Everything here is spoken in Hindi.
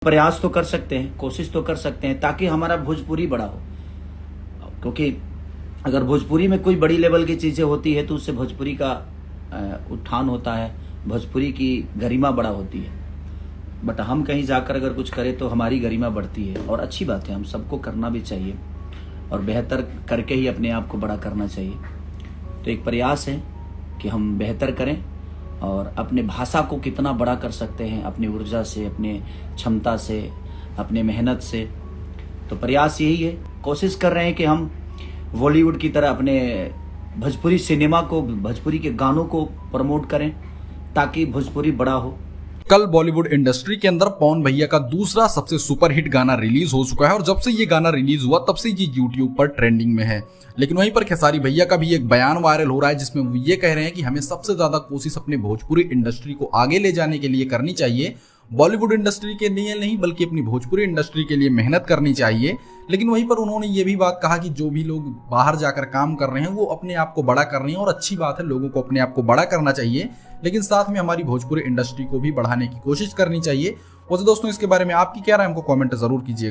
प्रयास तो कर सकते हैं, कोशिश तो कर सकते हैं ताकि हमारा भोजपुरी बड़ा हो। क्योंकि अगर भोजपुरी में कोई बड़ी लेवल की चीज़ें होती है तो उससे भोजपुरी का उत्थान होता है, भोजपुरी की गरिमा बड़ा होती है। बट हम कहीं जाकर अगर कुछ करें तो हमारी गरिमा बढ़ती है और अच्छी बात है, हम सबको करना भी चाहिए और बेहतर करके ही अपने आप को बड़ा करना चाहिए। तो एक प्रयास है कि हम बेहतर करें और अपने भाषा को कितना बड़ा कर सकते हैं अपनी ऊर्जा से, अपने क्षमता से, अपने मेहनत से। तो प्रयास यही है, कोशिश कर रहे हैं कि हम बॉलीवुड की तरह अपने भोजपुरी सिनेमा को, भोजपुरी के गानों को प्रमोट करें ताकि भोजपुरी बड़ा हो। कल बॉलीवुड इंडस्ट्री के अंदर पवन भैया का दूसरा सबसे सुपरहिट गाना रिलीज हो चुका है और जब से ये गाना रिलीज हुआ तब से ये यूट्यूब पर ट्रेंडिंग में है। लेकिन वहीं पर खेसारी भैया का भी एक बयान वायरल हो रहा है जिसमें वो ये कह रहे हैं कि हमें सबसे ज्यादा कोशिश अपने भोजपुरी इंडस्ट्री को आगे ले जाने के लिए करनी चाहिए, बॉलीवुड इंडस्ट्री के लिए नहीं बल्कि अपनी भोजपुरी इंडस्ट्री के लिए मेहनत करनी चाहिए। लेकिन वहीं पर उन्होंने ये भी बात कहा कि जो भी लोग बाहर जाकर काम कर रहे हैं वो अपने आप को बड़ा कर रहे हैं और अच्छी बात है, लोगों को अपने आप को बड़ा करना चाहिए, लेकिन साथ में हमारी भोजपुरी इंडस्ट्री को भी बढ़ाने की कोशिश करनी चाहिए। वैसे दोस्तों इसके बारे में आपकी क्या राय, हमको कमेंट जरूर कीजिए।